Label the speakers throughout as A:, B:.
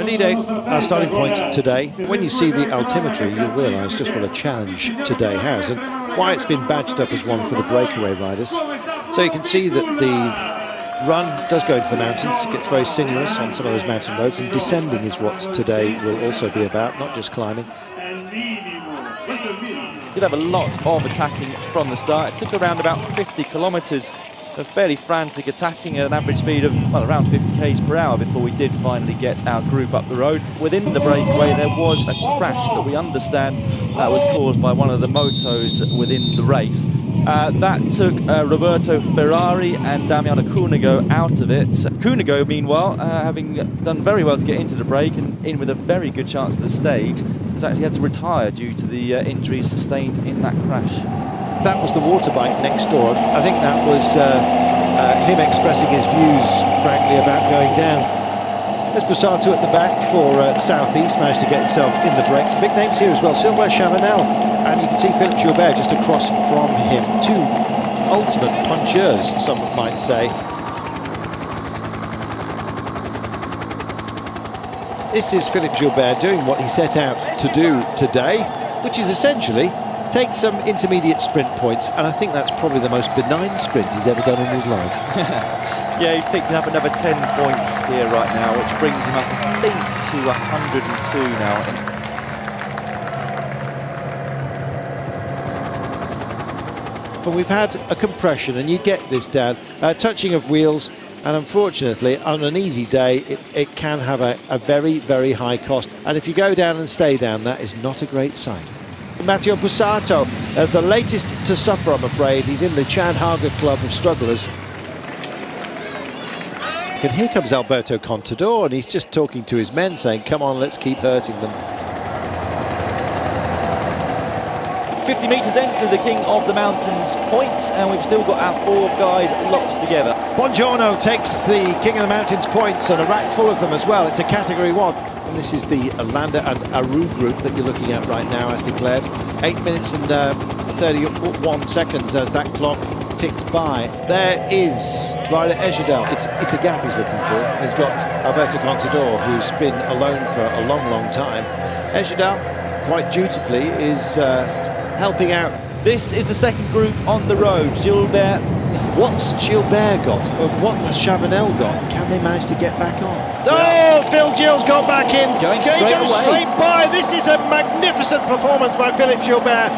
A: Melide, our starting point today. When you see the altimetry, you'll realise just what a challenge today has and why it's been badged up as one for the breakaway riders. So you can see that the run does go into the mountains, gets very sinuous on some of those mountain roads, and descending is what today will also be about, not just climbing.
B: Did have a lot of attacking from the start. It took around about 50 kilometres of fairly frantic attacking at an average speed of, well, around 50 km per hour before we did finally get our group up the road. Within the breakaway there was a crash that we understand that was caused by one of the motos within the race. That took Roberto Ferrari and Damiano Cunego out of it. Cunego, meanwhile, having done very well to get into the break and in with a very good chance of the stage, has actually had to retire due to the injuries sustained in that crash.
A: That was the water bike next door. I think that was him expressing his views, frankly, about going down. There's Bussato at the back for Southeast, managed to get himself in the breaks. Big names here as well, Sylvain Chavanel, and you can see Philippe Gilbert just across from him. Two ultimate puncheurs, some might say. This is Philippe Gilbert doing what he set out to do today, which is essentially take some intermediate sprint points, and I think that's probably the most benign sprint he's ever done in his life.
B: Yeah, he's picking up another 10 points here right now, which brings him up, I think, to 102 now.
A: But we've had a compression, and you get this down, touching of wheels, and unfortunately, on an easy day, it can have a very, very high cost. And if you go down and stay down, that is not a great sign. Matteo Bussato, the latest to suffer, I'm afraid. He's in the Chad Haga club of strugglers. And here comes Alberto Contador, and he's just talking to his men, saying, come on, let's keep hurting them.
B: 50 metres then to the King of the Mountains point, and we've still got our 4 guys locked together.
A: Buongiorno takes the King of the Mountains points, and a rack full of them as well. It's a category 1. And this is the Landa and Aru group that you're looking at right now, as declared. 8 minutes and 31 seconds as that clock ticks by. There is rider Ejidal. It's a gap he's looking for. He's got Alberto Contador, who's been alone for a long, long time. Ejidal, quite dutifully, is helping out.
B: This is the second group on the road. Gilbert.
A: What's Gilbert got? What has Chavanel got? Can they manage to get back on?
B: Yeah.
A: Oh, Phil Gilles got back in.
B: Going
A: straight by. This is a magnificent performance by Philippe Gilbert.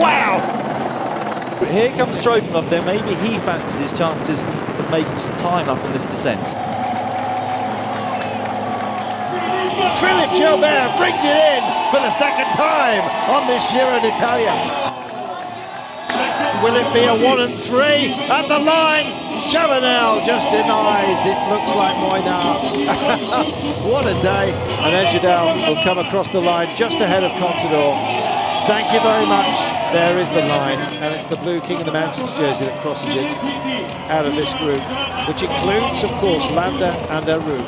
A: Wow!
B: Here comes Trofimov there. Maybe he fancies his chances of making some time up on this descent.
A: Philippe Gilbert brings it in for the second time on this Giro d'Italia. Will it be a 1 and 3 at the line? Chavanel just denies. It looks like Moinard. What a day. And Ejidal will come across the line just ahead of Contador. Thank you very much. There is the line, and it's the blue King of the Mountains jersey that crosses it out of this group, which includes, of course, Landa and Aru.